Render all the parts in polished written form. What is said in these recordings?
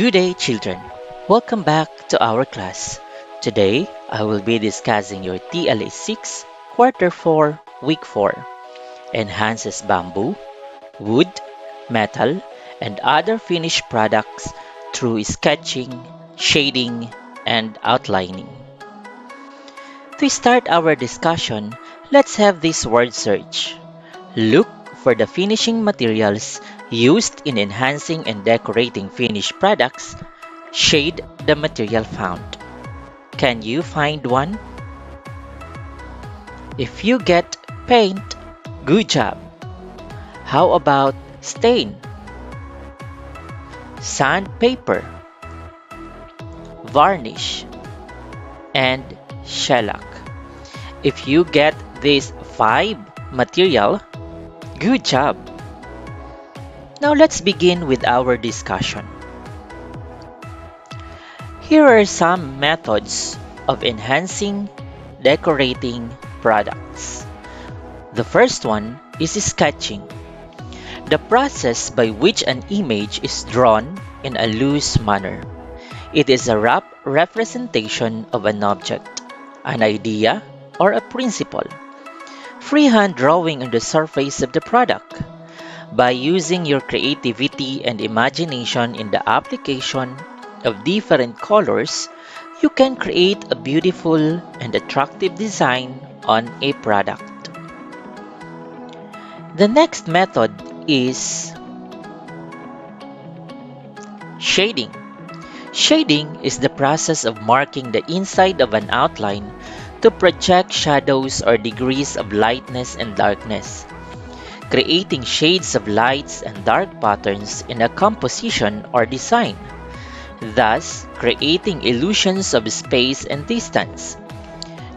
Good day, children. Welcome back to our class. Today, I will be discussing your TLA 6, Quarter 4, Week 4. Enhances bamboo, wood, metal, and other finished products through sketching, shading, and outlining. To start our discussion, let's have this word search. Look for the finishing materials used in enhancing and decorating finished products. Shade the material found. Can you find one? If you get paint, good job. How about stain, sandpaper, varnish, and shellac? If you get these 5 material, good job. Now let's begin with our discussion. Here are some methods of enhancing, decorating products. The first one is sketching, the process by which an image is drawn in a loose manner. It is a rough representation of an object, an idea, or a principle. Freehand drawing on the surface of the product. By using your creativity and imagination in the application of different colors, you can create a beautiful and attractive design on a product. The next method is shading. Shading is the process of marking the inside of an outline to project shadows or degrees of lightness and darkness, creating shades of lights and dark patterns in a composition or design, thus creating illusions of space and distance.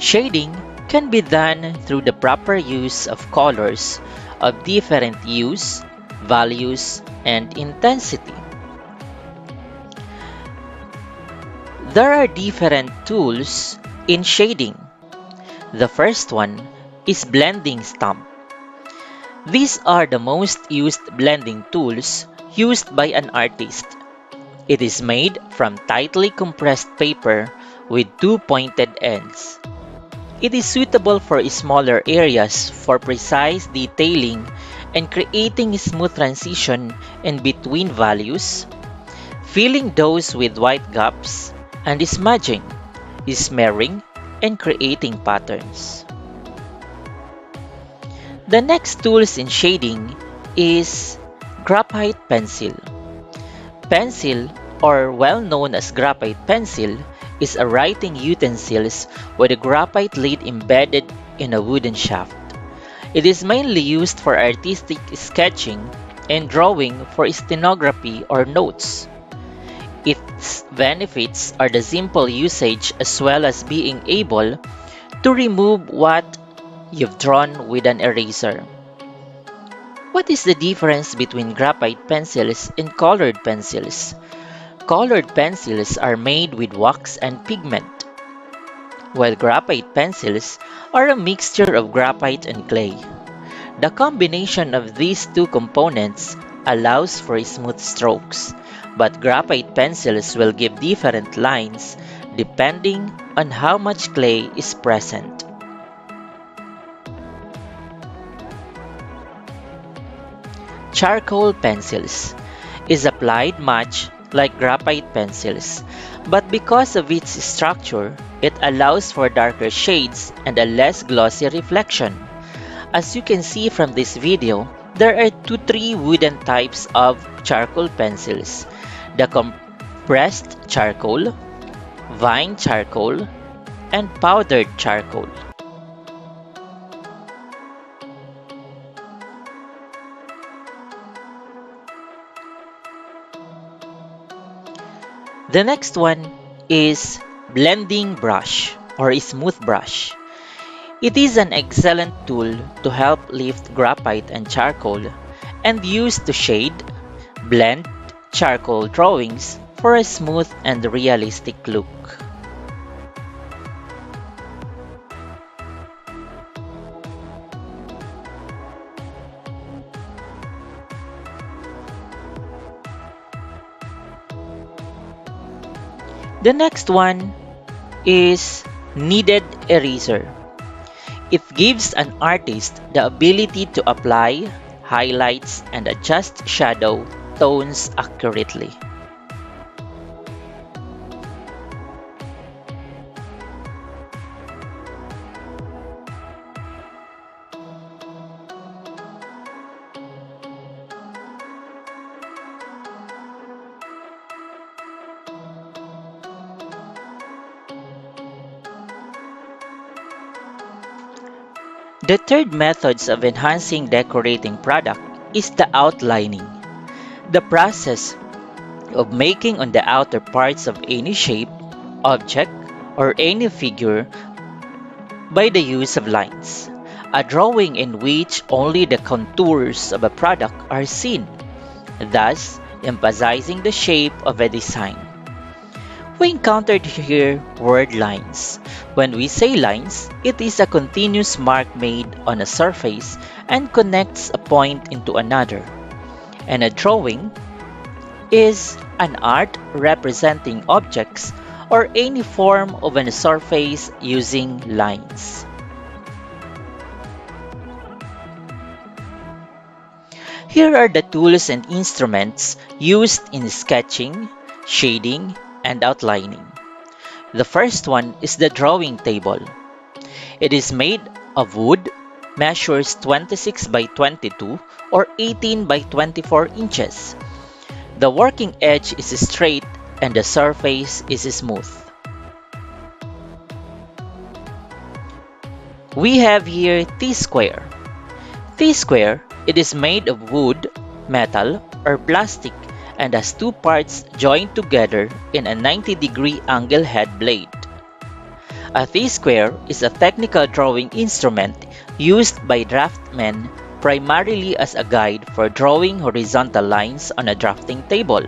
Shading can be done through the proper use of colors of different hues, values, and intensity. There are different tools in shading. The first one is blending stump. These are the most used blending tools used by an artist. It is made from tightly compressed paper with 2 pointed ends. It is suitable for smaller areas for precise detailing and creating a smooth transition in between values, filling those with white gaps, and smudging, smearing, and creating patterns. The next tools in shading is graphite pencil. Pencil, or well known as graphite pencil, is a writing utensil with a graphite lead embedded in a wooden shaft. It is mainly used for artistic sketching and drawing for stenography or notes. Its benefits are the simple usage as well as being able to remove what you've drawn with an eraser. What is the difference between graphite pencils and colored pencils? Colored pencils are made with wax and pigment, while graphite pencils are a mixture of graphite and clay. The combination of these two components allows for smooth strokes, but graphite pencils will give different lines depending on how much clay is present. Charcoal pencils is applied much like graphite pencils, but because of its structure, it allows for darker shades and a less glossy reflection. As you can see from this video, there are 3 wooden types of charcoal pencils: the compressed charcoal, vine charcoal, and powdered charcoal. The next one is blending brush or smooth brush. It is an excellent tool to help lift graphite and charcoal and used to shade, blend charcoal drawings for a smooth and realistic look. The next one is kneaded eraser. It gives an artist the ability to apply highlights and adjust shadow tones accurately. The third methods of enhancing decorating product is the outlining. The process of making on the outer parts of any shape, object, or any figure by the use of lines. A drawing in which only the contours of a product are seen, thus emphasizing the shape of a design. We encountered here word lines. When we say lines, it is a continuous mark made on a surface and connects a point into another. And a drawing is an art representing objects or any form of a surface using lines. Here are the tools and instruments used in sketching, shading, and outlining. The first one is the drawing table. It is made of wood, measures 26 by 22 or 18 by 24 inches. The working edge is straight and the surface is smooth. We have here Tsquare. Tsquare, it is made of wood, metal, or plastic and has two parts joined together in a 90-degree angle head blade. A Tsquare is a technical drawing instrument used by draftsmen primarily as a guide for drawing horizontal lines on a drafting table.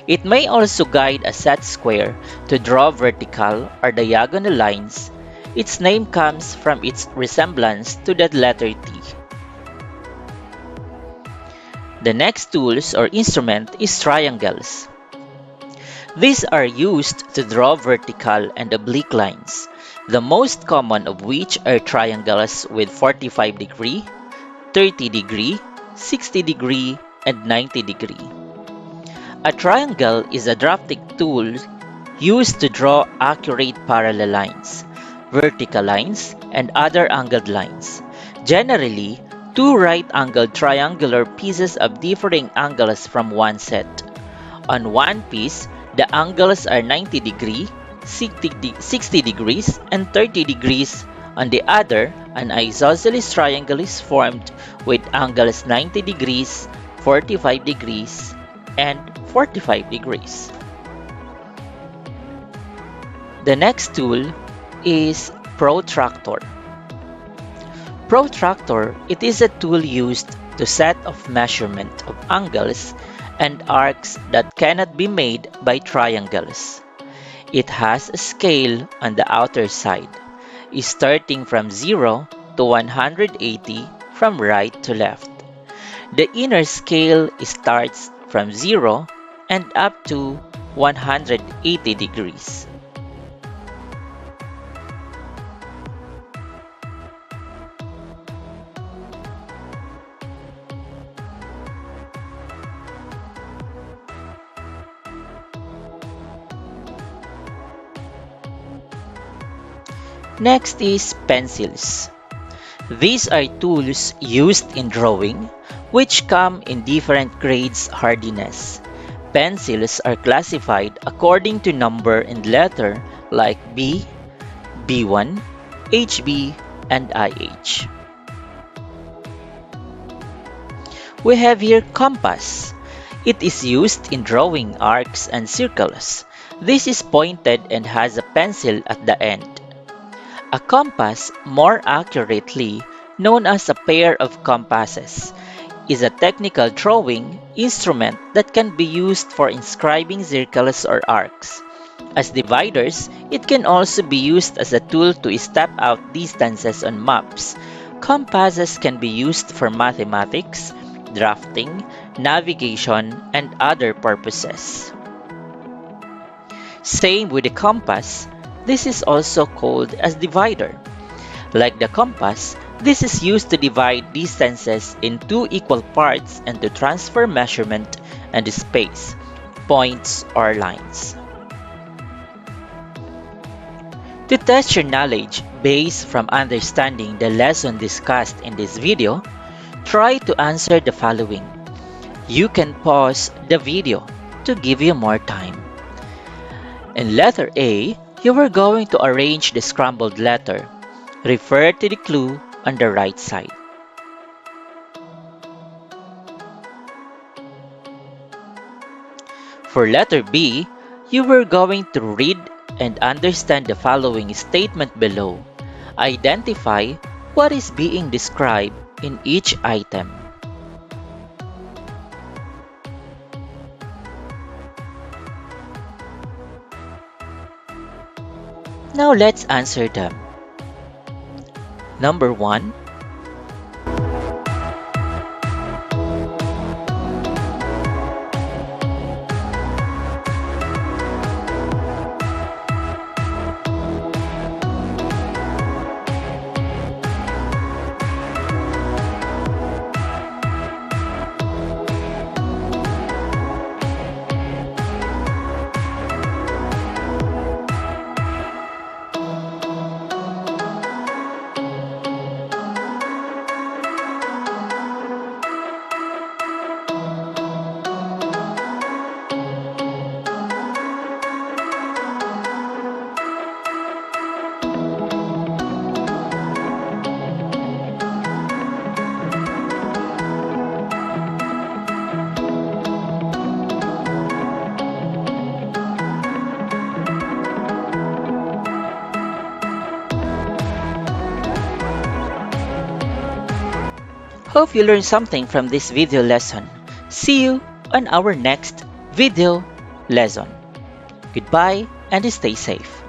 It may also guide a set square to draw vertical or diagonal lines. Its name comes from its resemblance to the letter T. The next tools or instrument is triangles. These are used to draw vertical and oblique lines, the most common of which are triangles with 45 degree, 30 degree, 60 degree, and 90 degree. A triangle is a drafting tool used to draw accurate parallel lines, vertical lines, and other angled lines. Generally, two right-angled triangular pieces of differing angles from one set. On one piece, the angles are 90 degree, 60 degrees, and 30 degrees. On the other, an isosceles triangle is formed with angles 90 degrees, 45 degrees, and 45 degrees. The next tool is Protractor. Protractor, it is a tool used to set off measurement of angles and arcs that cannot be made by triangles. It has a scale on the outer side, starting from 0 to 180 from right to left. The inner scale starts from 0 and up to 180 degrees. Next is pencils. These are tools used in drawing, which come in different grades hardiness. Pencils are classified according to number and letter like B, B1, HB, and IH. We have here compass. It is used in drawing arcs and circles. This is pointed and has a pencil at the end. A compass, more accurately known as a pair of compasses, is a technical drawing instrument that can be used for inscribing circles or arcs. As dividers, it can also be used as a tool to step out distances on maps. Compasses can be used for mathematics, drafting, navigation, and other purposes. Same with the compass. This is also called as divider. Like the compass, this is used to divide distances in two equal parts and to transfer measurement and space, points or lines. To test your knowledge based from understanding the lesson discussed in this video, try to answer the following. You can pause the video to give you more time. In letter A, you are going to arrange the scrambled letter. Refer to the clue on the right side. For letter B, you are going to read and understand the following statement below. Identify what is being described in each item. Now let's answer them. Number 1. Hope you learned something from this video lesson. See you on our next video lesson. Goodbye and stay safe.